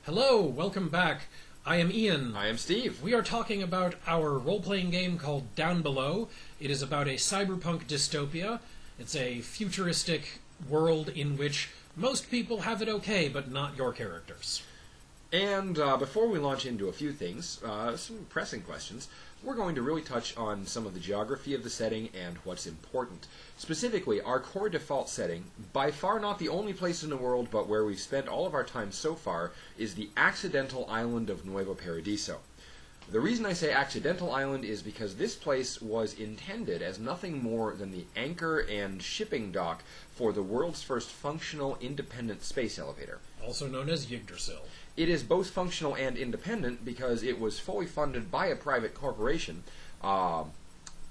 Hello, welcome back. I am Ian. I am Steve. We are talking about our role-playing game called Downbelow. It is about a cyberpunk dystopia. It's a futuristic world in which most people have it okay, but not your characters. And before we launch into a few things, some pressing questions, we're going to really touch on some of the geography of the setting and what's important. Specifically, our core default setting, by far not the only place in the world, but where we've spent all of our time so far, is the accidental island of Nuevo Paradiso. The reason I say accidental island is because this place was intended as nothing more than the anchor and shipping dock for the world's first functional independent space elevator. Also known as Yggdrasil. It is both functional and independent because it was fully funded by a private corporation. It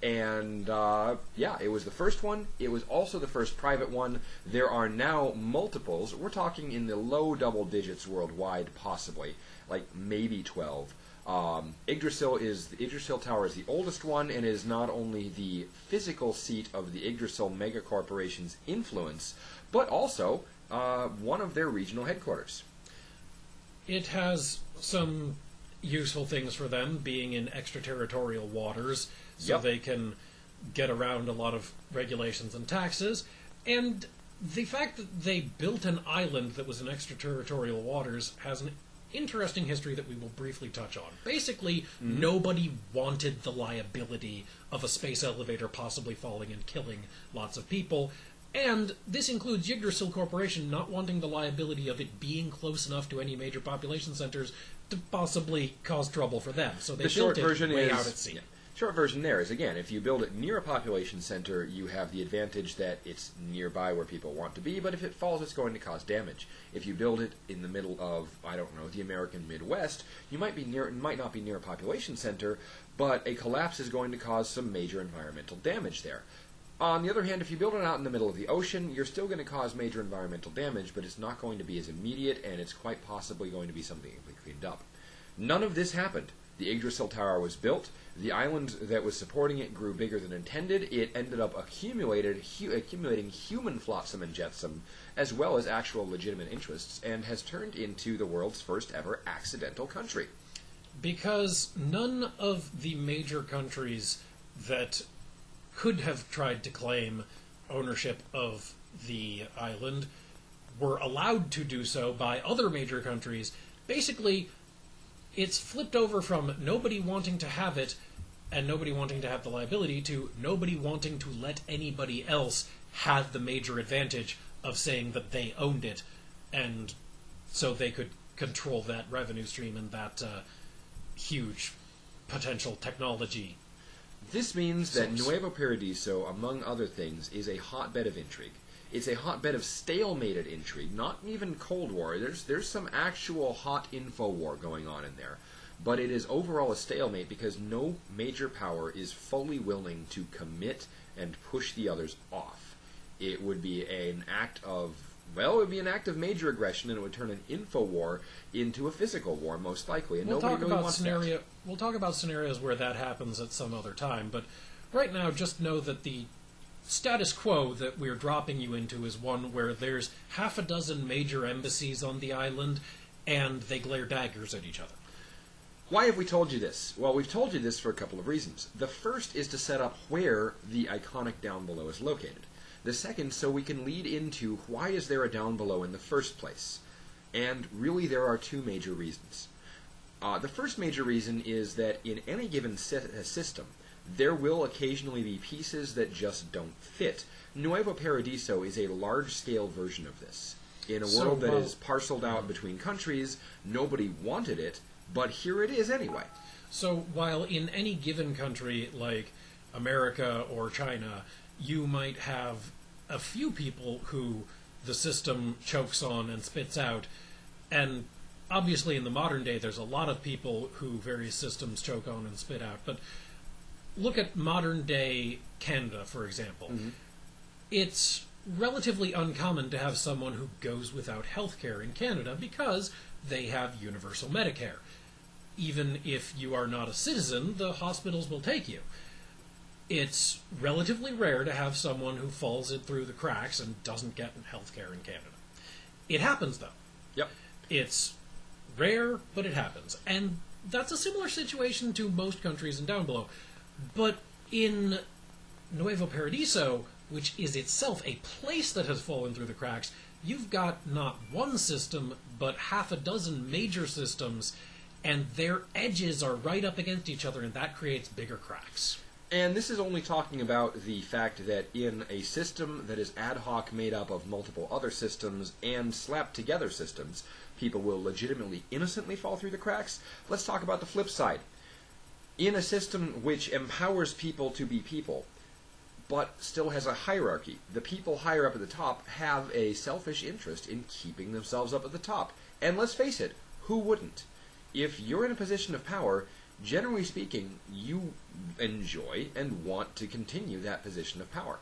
was the first one. It was also the first private one. There are now multiples. We're talking in the low double digits worldwide, possibly, like maybe 12. Intersil Tower is the oldest one and is not only the physical seat of the Yggdrasil megacorporation's influence, but also one of their regional headquarters. It has some useful things for them, being in extraterritorial waters, so they can get around a lot of regulations and taxes. And the fact that they built an island that was in extraterritorial waters has an interesting history that we will briefly touch on. Basically, nobody wanted the liability of a space elevator possibly falling and killing lots of people. And this includes Yggdrasil Corporation not wanting the liability of it being close enough to any major population centers to possibly cause trouble for them. So they built it way out at sea. Yeah. Short version there is, again, if you build it near a population center, you have the advantage that it's nearby where people want to be, but if it falls, it's going to cause damage. If you build it in the middle of, the American Midwest, you might not be near a population center, but a collapse is going to cause some major environmental damage there. On the other hand, if you build it out in the middle of the ocean, you're still going to cause major environmental damage, but it's not going to be as immediate, and it's quite possibly going to be something that can be cleaned up. None of this happened. The Yggdrasil Tower was built. The island that was supporting it grew bigger than intended. It ended up accumulating human flotsam and jetsam, as well as actual legitimate interests, and has turned into the world's first ever accidental country. Because none of the major countries that could have tried to claim ownership of the island were allowed to do so by other major countries. Basically, it's flipped over from nobody wanting to have it and nobody wanting to have the liability to nobody wanting to let anybody else have the major advantage of saying that they owned it, and so they could control that revenue stream and that huge potential technology. This means that Nuevo Paradiso, among other things, is a hotbed of intrigue. It's a hotbed of stalemated intrigue, not even Cold War. There's some actual hot info war going on in there. But it is overall a stalemate because no major power is fully willing to commit and push the others off. It would be an act of major aggression, and it would turn an info war into a physical war, most likely. And nobody really wants that. We'll talk about scenarios where that happens at some other time, but right now just know that the status quo that we're dropping you into is one where there's half a dozen major embassies on the island, and they glare daggers at each other. Why have we told you this? Well, we've told you this for a couple of reasons. The first is to set up where the iconic Downbelow is located. The second, so we can lead into why is there a Downbelow in the first place. And really there are two major reasons. The first major reason is that in any given system, there will occasionally be pieces that just don't fit. Nuevo Paradiso is a large-scale version of this. In a world that is parceled out between countries, nobody wanted it, but here it is anyway. So while in any given country, like America or China, you might have a few people who the system chokes on and spits out, and obviously in the modern day there's a lot of people who various systems choke on and spit out, but look at modern day Canada, for example. It's relatively uncommon to have someone who goes without health care in Canada because they have universal Medicare. Even if you are not a citizen, the hospitals will take you. It's relatively rare to have someone who falls in through the cracks and doesn't get health care in Canada. It happens, though. Yep. It's rare, but it happens. And that's a similar situation to most countries in Downbelow. But in Nuevo Paradiso, which is itself a place that has fallen through the cracks, you've got not one system, but half a dozen major systems, and their edges are right up against each other, and that creates bigger cracks. And this is only talking about the fact that in a system that is ad hoc made up of multiple other systems and slapped together systems, people will legitimately innocently fall through the cracks. Let's talk about the flip side. In a system which empowers people to be people, but still has a hierarchy, the people higher up at the top have a selfish interest in keeping themselves up at the top. And let's face it, who wouldn't? If you're in a position of power, generally speaking, you enjoy and want to continue that position of power.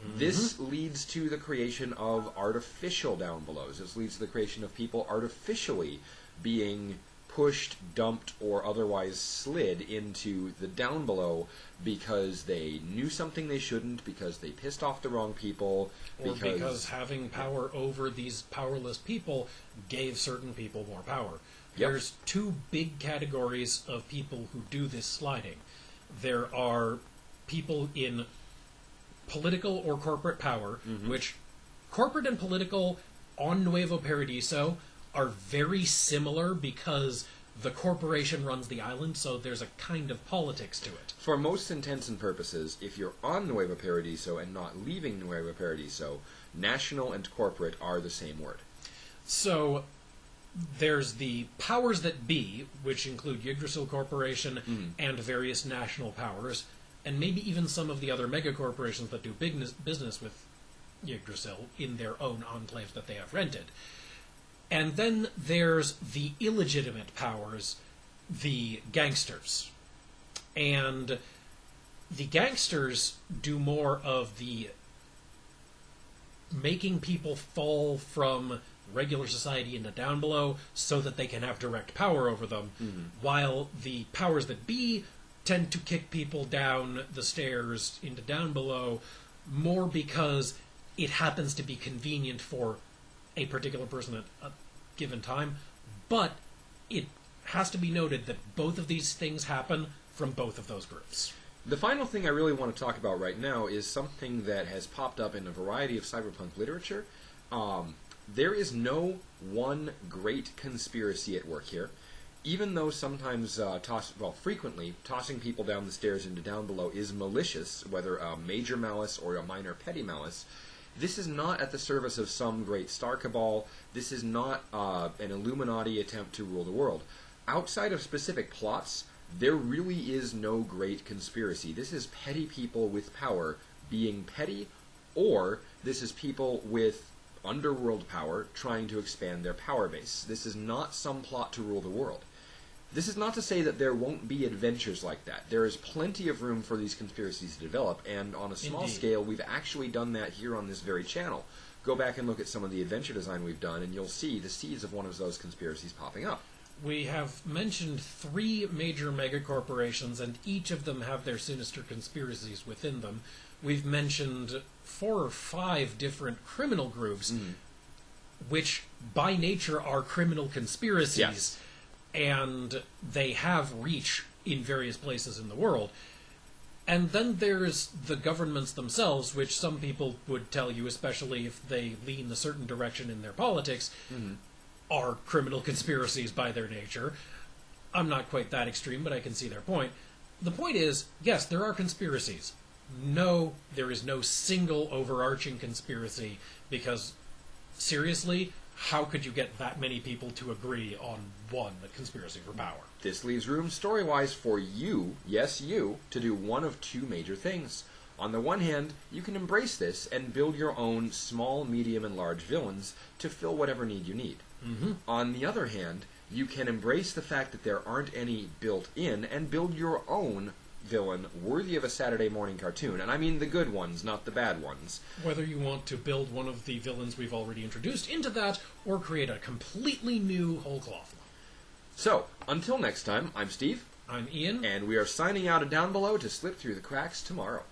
Mm-hmm. This leads to the creation of artificial downbelows. This leads to the creation of people artificially being pushed, dumped, or otherwise slid into the downbelow because they knew something they shouldn't, because they pissed off the wrong people, or because having power over these powerless people gave certain people more power. Yep. There's two big categories of people who do this sliding. There are people in political or corporate power, which corporate and political on Nuevo Paradiso are very similar because the corporation runs the island, so there's a kind of politics to it. For most intents and purposes, if you're on Nuevo Paradiso and not leaving Nuevo Paradiso, national and corporate are the same word. So there's the powers that be, which include Yggdrasil Corporation and various national powers, and maybe even some of the other megacorporations that do business with Yggdrasil in their own enclaves that they have rented. And then there's the illegitimate powers, the gangsters. And the gangsters do more of the making people fall from regular society into Downbelow so that they can have direct power over them, while the powers that be tend to kick people down the stairs into Downbelow more because it happens to be convenient for a particular person at a given time. But it has to be noted that both of these things happen from both of those groups. The final thing I really want to talk about right now is something that has popped up in a variety of cyberpunk literature. There is no one great conspiracy at work here. Even though sometimes, frequently, tossing people down the stairs into Downbelow is malicious, whether a major malice or a minor petty malice, this is not at the service of some great star cabal. This is not an Illuminati attempt to rule the world. Outside of specific plots, there really is no great conspiracy. This is petty people with power being petty, or this is people with underworld power trying to expand their power base. This is not some plot to rule the world. This is not to say that there won't be adventures like that. There is plenty of room for these conspiracies to develop, and on a small scale, we've actually done that here on this very channel. Go back and look at some of the adventure design we've done, and you'll see the seeds of one of those conspiracies popping up. We have mentioned 3 major megacorporations, and each of them have their sinister conspiracies within them. We've mentioned 4 or 5 different criminal groups, which by nature are criminal conspiracies. Yes. And they have reach in various places in the world. And then there's the governments themselves, which some people would tell you, especially if they lean a certain direction in their politics, are criminal conspiracies by their nature. I'm not quite that extreme, but I can see their point. The point is, yes, there are conspiracies. No, there is no single overarching conspiracy, because, seriously, how could you get that many people to agree on one conspiracy for power? This leaves room story-wise for you, yes you, to do one of 2 major things. On the one hand, you can embrace this and build your own small, medium, and large villains to fill whatever need you need. On the other hand, you can embrace the fact that there aren't any built in and build your own villain worthy of a Saturday morning cartoon. And I mean the good ones, not the bad ones. Whether you want to build one of the villains we've already introduced into that, or create a completely new whole cloth one. So, until next time, I'm Steve. I'm Ian. And we are signing out of Downbelow to slip through the cracks tomorrow.